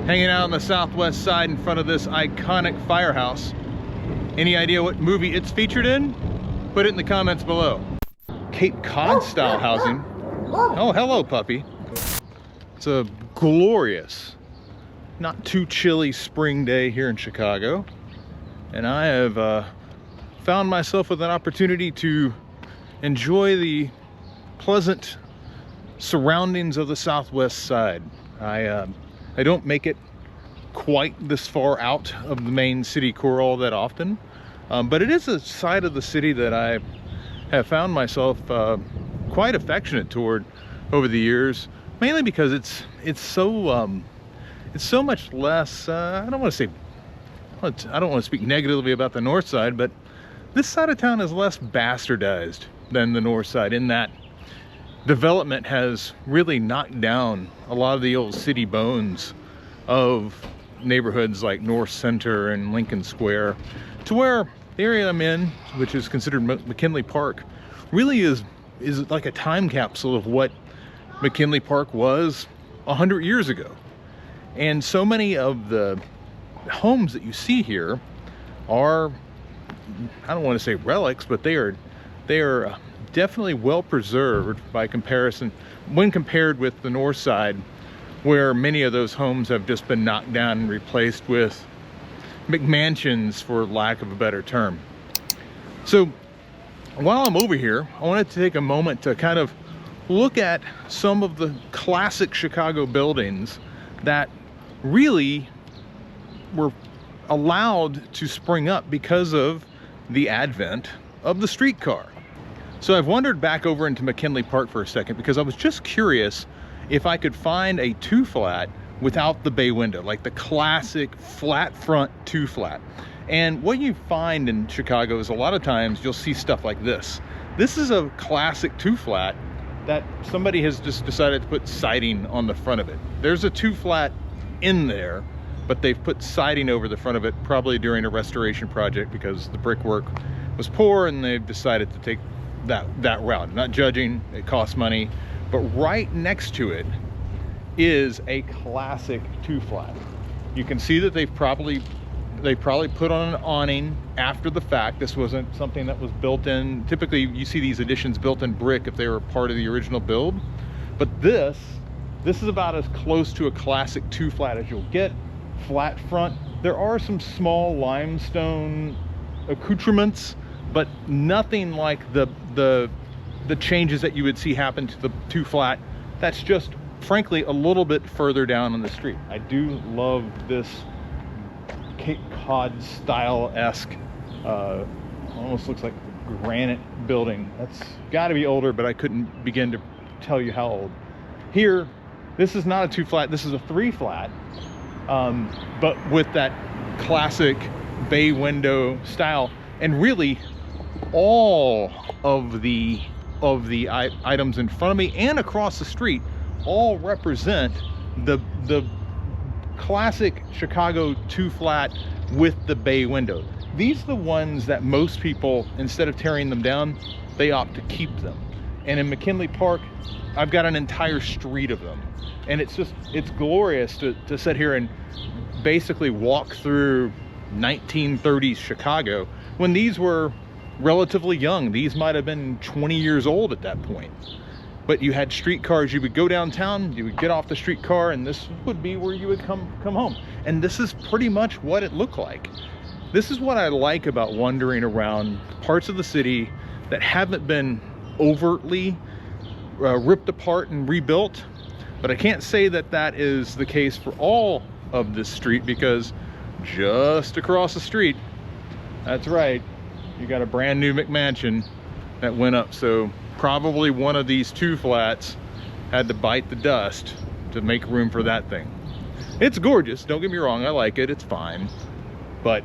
hanging out on the southwest side in front of this iconic firehouse. Any idea what movie it's featured in? Put it in the comments below. Cape Cod style housing. Oh, hello puppy. It's a glorious, not too chilly spring day here in Chicago. And I have found myself with an opportunity to enjoy the pleasant surroundings of the southwest side. I don't make it quite this far out of the main city core all that often, but it is a side of the city that I have found myself quite affectionate toward over the years, mainly because it's so much less. I don't want to speak negatively about the north side, but this side of town is less bastardized than the north side, in that development has really knocked down a lot of the old city bones of neighborhoods like North Center and Lincoln Square, to where the area I'm in, which is considered McKinley Park, really is like a time capsule of what McKinley Park was 100 years ago. And so many of the homes that you see here are, I don't want to say relics, but they are definitely well preserved by comparison when compared with the north side, where many of those homes have just been knocked down and replaced with McMansions, for lack of a better term. So while I'm over here, I wanted to take a moment to kind of look at some of the classic Chicago buildings that really were allowed to spring up because of the advent of the streetcar. So I've wandered back over into McKinley Park for a second because I was just curious if I could find a 2-flat without the bay window, like the classic flat front 2-flat. And what you find in Chicago is a lot of times you'll see stuff like this. This is a classic 2-flat that somebody has just decided to put siding on the front of it. There's a 2-flat in there, but they've put siding over the front of it, probably during a restoration project because the brickwork was poor and they've decided to take that route. I'm not judging, it costs money, but right next to it is a classic 2-flat. You can see that they probably put on an awning after the fact. This wasn't something that was built in. Typically you see these additions built in brick if they were part of the original build, but this is about as close to a classic 2-flat as you'll get. Flat front. There are some small limestone accoutrements, but nothing like the changes that you would see happen to the 2-flat. That's just frankly a little bit further down on the street. I do love this Cape Cod style-esque, almost looks like a granite building. That's got to be older, but I couldn't begin to tell you how old. Here, this is not a 2-flat, this is a 3-flat, but with that classic bay window style. And really all of the items in front of me and across the street all represent the classic Chicago 2-flat with the bay window. These are the ones that most people, instead of tearing them down, they opt to keep them. And in McKinley Park, I've got an entire street of them. And it's glorious to sit here and basically walk through 1930s Chicago when these were relatively young. These might have been 20 years old at that point. But you had streetcars. You would go downtown, you would get off the streetcar, and this would be where you would come home. And this is pretty much what it looked like. This is what I like about wandering around parts of the city that haven't been overtly ripped apart and rebuilt. But I can't say that that is the case for all of this street, because just across the street, that's right, you got a brand new McMansion that went up. So probably one of these 2-flats had to bite the dust to make room for that thing. It's gorgeous, don't get me wrong, I like it, it's fine, but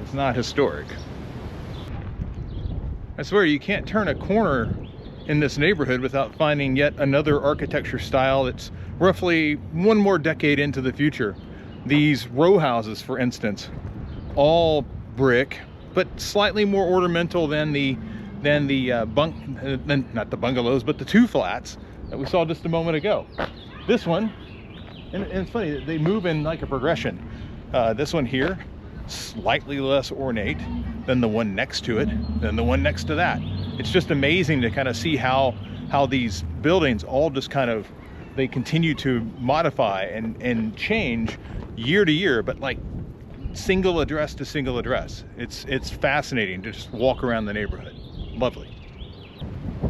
it's not historic. I swear you can't turn a corner in this neighborhood without finding yet another architecture style that's roughly one more decade into the future. These row houses, for instance, all brick, but slightly more ornamental than not the bungalows, but the 2-flats that we saw just a moment ago. This one And it's funny, they move in like a progression. This one here, slightly less ornate than the one next to it, than the one next to that. It's just amazing to kind of see how these buildings all just kind of, they continue to modify and change year to year, but like single address to single address. It's fascinating to just walk around the neighborhood. Lovely.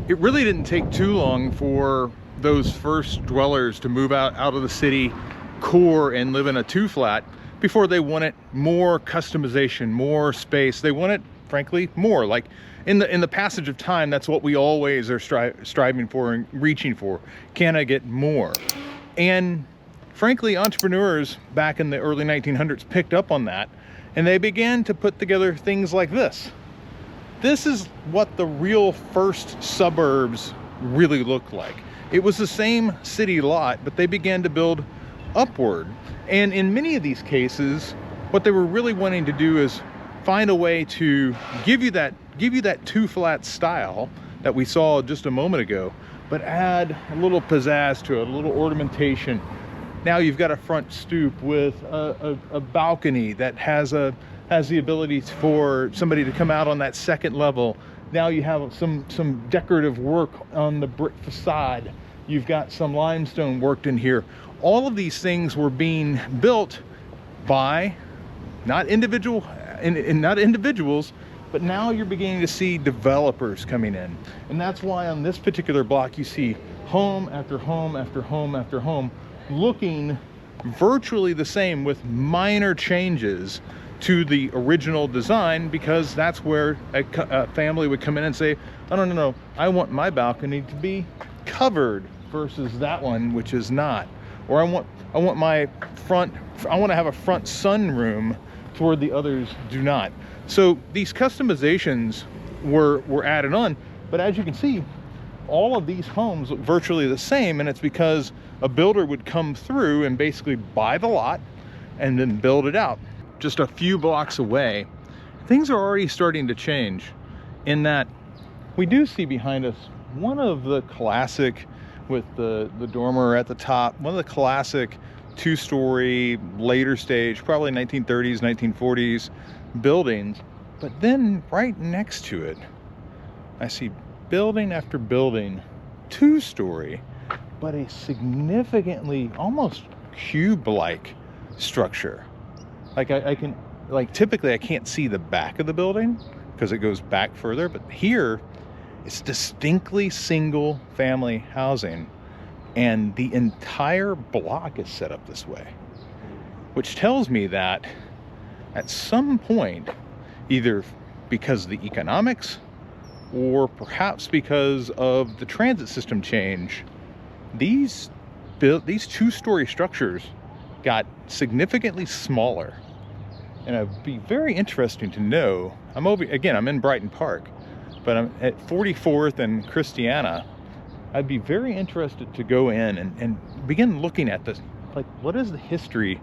It really didn't take too long for those first dwellers to move out of the city core and live in a 2-flat before they wanted more customization, more space. They wanted, frankly, more. Like in the passage of time, that's what we always are striving for and reaching for. Can I get more? And frankly, entrepreneurs back in the early 1900s picked up on that, and they began to put together things like this. This is what the real first suburbs really looked like. It was the same city lot, but they began to build upward. And in many of these cases, what they were really wanting to do is find a way to give you that 2-flat style that we saw just a moment ago, but add a little pizzazz to it, a little ornamentation. Now you've got a front stoop with a balcony that has the ability for somebody to come out on that second level. Now you have some decorative work on the brick facade. You've got some limestone worked in here. All of these things were being built by not individuals, but now you're beginning to see developers coming in. And that's why on this particular block you see home after home after home after home looking virtually the same with minor changes to the original design, because that's where a family would come in and say, oh, no, I want my balcony to be covered versus that one which is not. Or I want my front, I want to have a front sunroom toward the others do not. So these customizations were added on, but as you can see, all of these homes look virtually the same, and it's because a builder would come through and basically buy the lot and then build it out. Just a few blocks away, things are already starting to change in that we do see behind us one of the classic, with the dormer at the top, one of the classic 2-story, later stage, probably 1930s, 1940s buildings. But then right next to it, I see building after building, 2-story, but a significantly almost cube-like structure. Like I can, like typically I can't see the back of the building because it goes back further, but here it's distinctly single family housing, and the entire block is set up this way, which tells me that at some point, either because of the economics or perhaps because of the transit system change, these 2-story structures got significantly smaller. And it'd be very interesting to know, I'm in Brighton Park, but I'm at 44th and Christiana. I'd be very interested to go in and begin looking at this, like what is the history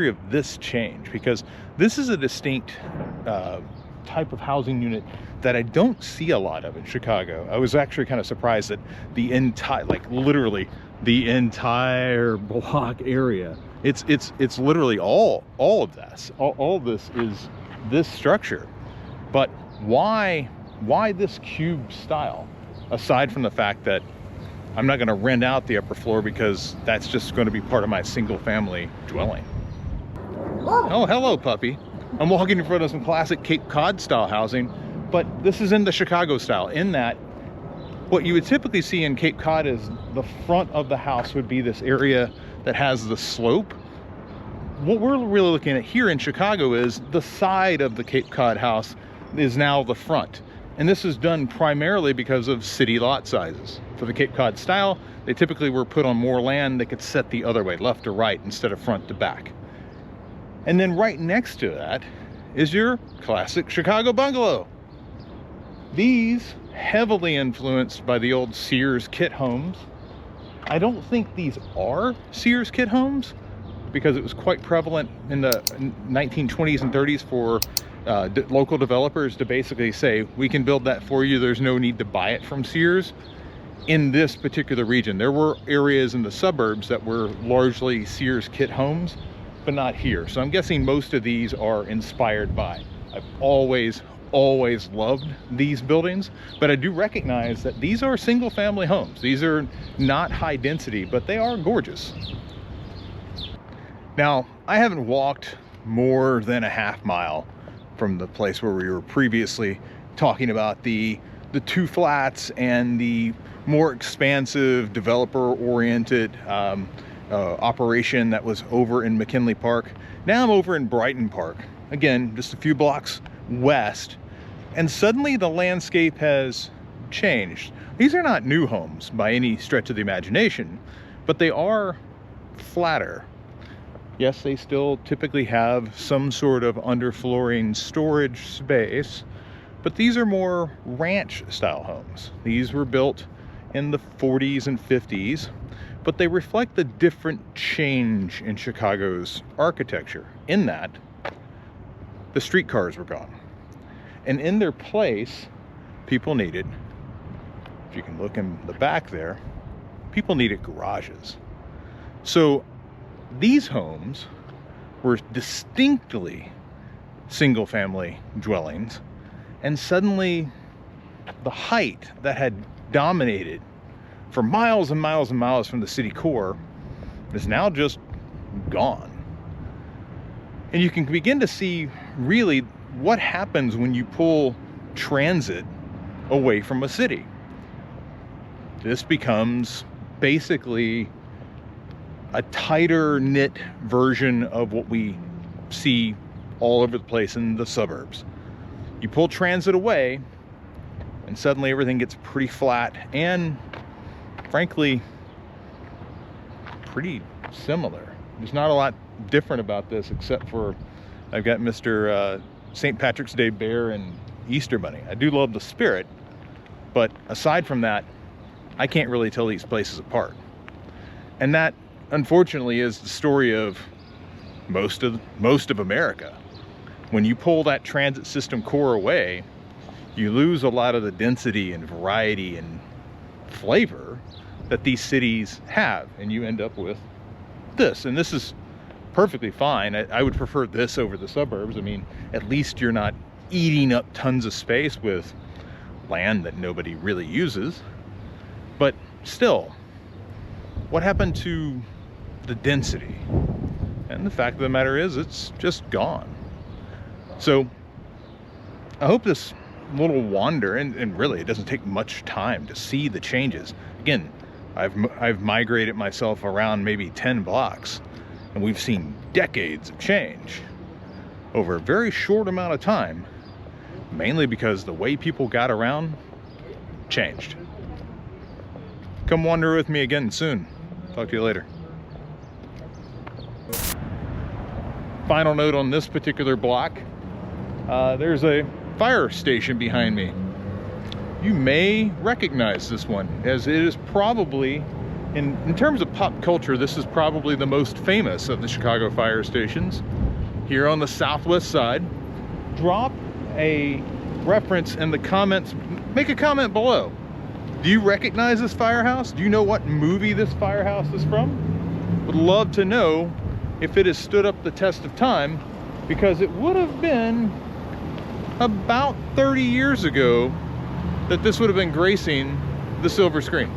of this change? Because this is a distinct type of housing unit that I don't see a lot of in Chicago. I was actually kind of surprised that the entire, like literally the entire block area, it's literally all of this. All of this is this structure. But why this cube style? Aside from the fact that I'm not going to rent out the upper floor because that's just going to be part of my single family dwelling. Oh, hello, puppy. I'm walking in front of some classic Cape Cod style housing, but this is in the Chicago style, in that what you would typically see in Cape Cod is the front of the house would be this area that has the slope. What we're really looking at here in Chicago is the side of the Cape Cod house is now the front. And this is done primarily because of city lot sizes. For the Cape Cod style, they typically were put on more land that could set the other way, left to right, instead of front to back. And then right next to that is your classic Chicago bungalow. These heavily influenced by the old Sears kit homes. I don't think these are Sears kit homes, because it was quite prevalent in the 1920s and 30s for local developers to basically say, we can build that for you, there's no need to buy it from Sears. in this particular region. There were areas in the suburbs that were largely Sears kit homes, but not here. So I'm guessing most of these are inspired by. I've always loved these buildings, but I do recognize that these are single family homes. These are not high density, but they are gorgeous. Now, I haven't walked more than a half mile from the place where we were previously talking about the two flats and the more expansive developer-oriented operation that was over in McKinley Park. Now I'm over in Brighton Park, again, just a few blocks west, and suddenly the landscape has changed. These are not new homes by any stretch of the imagination, but they are flatter. Yes, they still typically have some sort of underflooring storage space, but these are more ranch style homes. These were built in the 40s and 50s, but they reflect the different change in Chicago's architecture, in that the streetcars were gone. And in their place, people needed, if you can look in the back there, people needed garages. So these homes were distinctly single family dwellings, and suddenly the height that had dominated for miles and miles and miles from the city core is now just gone. And you can begin to see really what happens when you pull transit away from a city. This becomes basically a tighter knit version of what we see all over the place in the suburbs. You pull transit away and suddenly everything gets pretty flat and frankly pretty similar. There's not a lot different about this except for I've got Mr. St. Patrick's Day bear and Easter bunny. I do love the spirit, but aside from that, I can't really tell these places apart. And that unfortunately is the story of most of America. When you pull that transit system core away, you lose a lot of the density and variety and flavor that these cities have, and you end up with this. And this is perfectly fine. I would prefer this over the suburbs. I mean, at least you're not eating up tons of space with land that nobody really uses. But still, what happened to the density? And the fact of the matter is, it's just gone. So I hope this little wander, and really it doesn't take much time to see the changes. Again, I've migrated myself around maybe 10 blocks, and we've seen decades of change over a very short amount of time, mainly because the way people got around changed. Come wander with me again soon. Talk to you later. Final note on this particular block, there's a fire station behind me. You may recognize this one, as it is probably, in terms of pop culture, this is probably the most famous of the Chicago fire stations here on the southwest side. Drop a reference in the comments, make a comment below. Do you recognize this firehouse? Do you know what movie this firehouse is from? Would love to know if it has stood up the test of time, because it would have been about 30 years ago that this would have been gracing the silver screen.